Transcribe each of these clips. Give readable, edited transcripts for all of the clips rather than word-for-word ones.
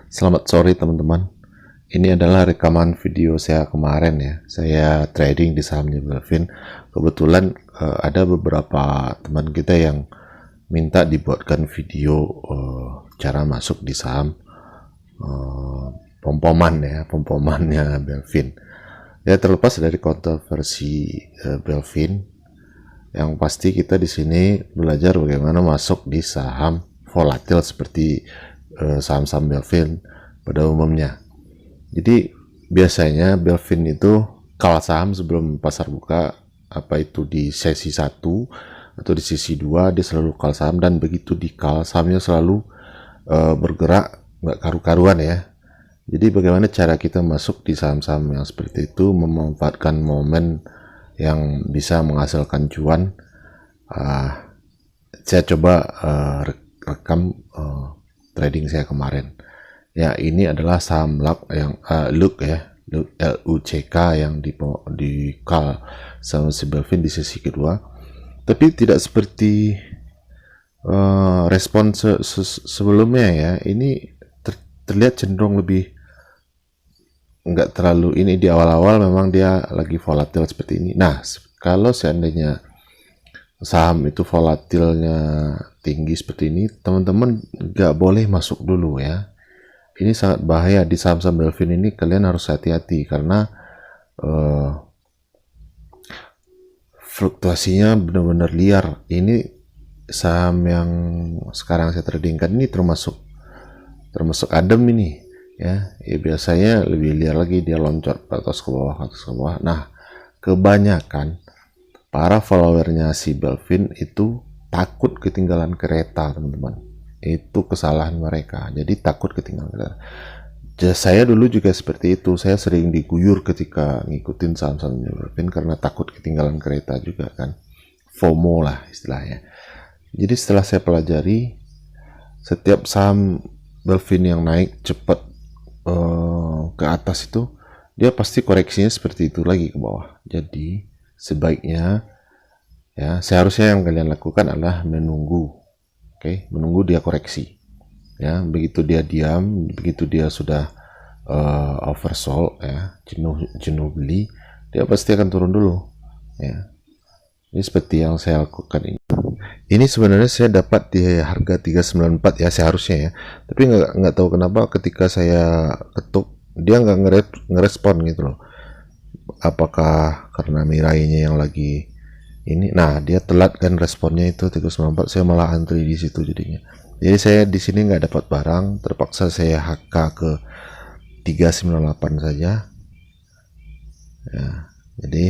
Selamat sore teman-teman. Ini adalah rekaman video saya kemarin ya. Saya trading di sahamnya Belvin. Kebetulan ada beberapa teman kita yang minta dibuatkan video cara masuk di saham pompomannya Belvin. Ya, terlepas dari kontroversi Belvin, yang pasti kita di sini belajar bagaimana masuk di saham volatil seperti saham-saham Belvin pada umumnya. Jadi biasanya Belvin itu call saham sebelum pasar buka, apa itu di sesi 1 atau di sesi 2 dia selalu call saham, dan begitu di call sahamnya selalu bergerak nggak karu-karuan ya. Jadi bagaimana cara kita masuk di saham-saham yang seperti itu, memanfaatkan momen yang bisa menghasilkan cuan. Saya coba rekam trading saya kemarin. Ya, ini adalah saham LUK ya, LUCK yang di call sama si Belvin di sesi kedua. Tapi tidak seperti respon sebelumnya ya. Ini terlihat cenderung lebih nggak terlalu ini. Di awal-awal memang dia lagi volatil seperti ini. Nah, kalau seandainya saham itu volatilnya tinggi seperti ini, teman-teman nggak boleh masuk dulu ya. Ini sangat bahaya di saham-saham Belvin ini. Kalian harus hati-hati karena fluktuasinya benar-benar liar. Ini saham yang sekarang saya tradingkan ini termasuk adem ini ya. Biasanya lebih liar lagi, dia loncat atas ke bawah. Nah, kebanyakan para followernya si Belvin itu takut ketinggalan kereta, teman-teman. Itu kesalahan mereka, jadi takut ketinggalan kereta. Saya dulu juga seperti itu. Saya sering diguyur ketika ngikutin saham-saham Belvin karena takut ketinggalan kereta juga kan. FOMO lah istilahnya. Jadi setelah saya pelajari, setiap saham Belvin yang naik cepat ke atas itu, dia pasti koreksinya seperti itu lagi ke bawah. Jadi sebaiknya ya, seharusnya yang kalian lakukan adalah menunggu. Menunggu dia koreksi ya. Begitu dia diam, begitu dia sudah oversold ya, jenuh beli, dia pasti akan turun dulu ya. Ini seperti yang saya lakukan ini. Ini sebenarnya saya dapat di harga 394 ya seharusnya ya, tapi nggak tahu kenapa ketika saya ketuk dia nggak ngerespon gitu loh. Apakah karena mirainya yang lagi ini? Nah, dia telat kan responnya itu 394. Saya malah antri di situ jadinya. Jadi saya di sini nggak dapat barang, terpaksa saya HK ke 398 saja ya. Jadi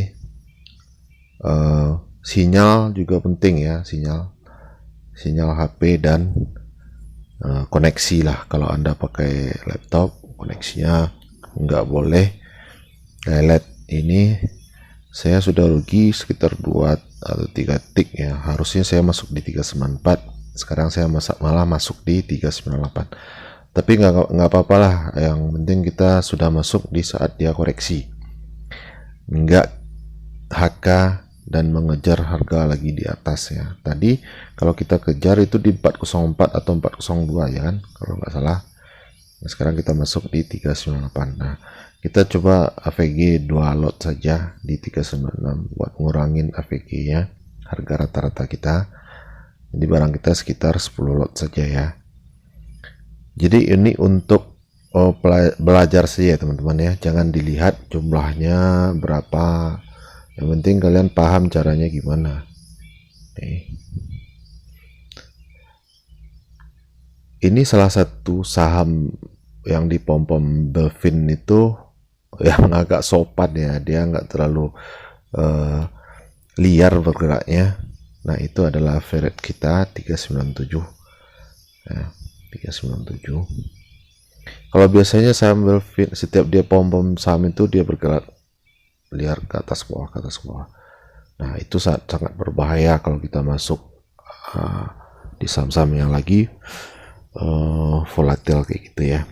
sinyal juga penting ya, sinyal HP dan koneksi lah. Kalau Anda pakai laptop, koneksinya nggak boleh lelet. Ini saya sudah rugi sekitar 2 atau 3 tik ya. Harusnya saya masuk di 394, sekarang saya malah masuk di 398. Tapi nggak apa-apa lah, yang penting kita sudah masuk di saat dia koreksi, nggak HK dan mengejar harga lagi di atas ya. Tadi kalau kita kejar itu di 404 atau 402 ya kan, kalau nggak salah. Nah, sekarang kita masuk di 398. Nah, kita coba AVG 2 lot saja di 396 buat ngurangin AVG nya, harga rata-rata kita. Jadi barang kita sekitar 10 lot saja ya. Jadi ini untuk belajar saja teman-teman ya, jangan dilihat jumlahnya berapa, yang penting kalian paham caranya gimana. Ini salah satu saham yang di pom-pom Belvin itu yang agak sopan ya, dia nggak terlalu liar bergeraknya. Nah, itu adalah favorite kita 397 ya, 397. Kalau biasanya saham Belvin setiap dia pom-pom saham itu dia bergerak liar ke atas bawah, ke atas bawah. Nah, itu sangat berbahaya kalau kita masuk di saham-saham yang lagi volatil kayak gitu ya.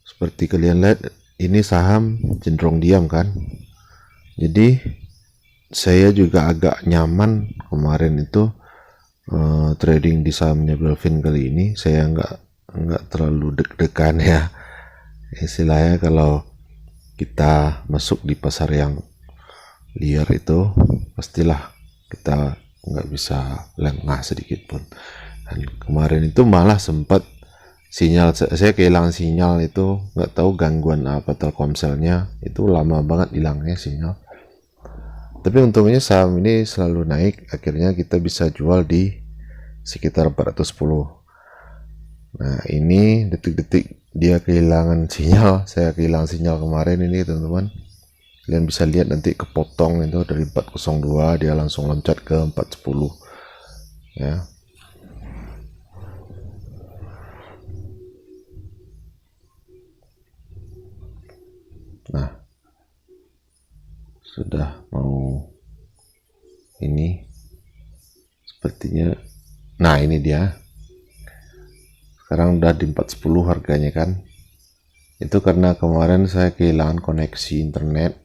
Seperti kalian lihat, ini saham cenderung diam kan. Jadi saya juga agak nyaman kemarin itu trading di sahamnya Belvin kali ini. Saya nggak terlalu deg-degan ya, istilahnya kalau kita masuk di pasar yang liar itu pastilah kita nggak bisa lengah sedikit pun. Dan kemarin itu malah sempat sinyal, saya kehilangan sinyal itu, nggak tahu gangguan apa Telkomselnya, itu lama banget hilangnya sinyal. Tapi untungnya saham ini selalu naik, akhirnya kita bisa jual di sekitar 410. Nah ini detik-detik dia kehilangan sinyal, saya kehilangan sinyal kemarin ini teman-teman. Kalian bisa lihat nanti kepotong itu dari 402 dia langsung loncat ke 410 ya. Nah sudah mau ini sepertinya, nah ini dia sekarang udah di 410 harganya kan. Itu karena kemarin saya kehilangan koneksi internet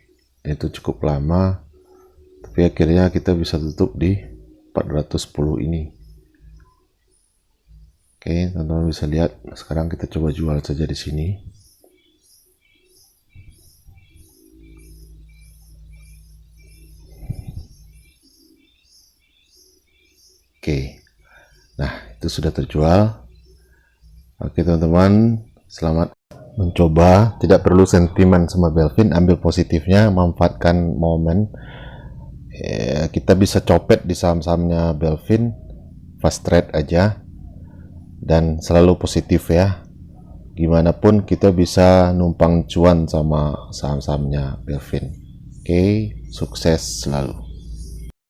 itu cukup lama, tapi akhirnya kita bisa tutup di 410 ini. Oke teman-teman bisa lihat, sekarang kita coba jual saja di sini. Oke, nah itu sudah terjual. Oke teman-teman, selamat mencoba. Tidak perlu sentimen sama Belvin, ambil positifnya, manfaatkan momen. Kita bisa copet di saham-sahamnya Belvin, fast trade aja, dan selalu positif ya. Gimana pun kita bisa numpang cuan sama saham-sahamnya Belvin. Oke, sukses selalu.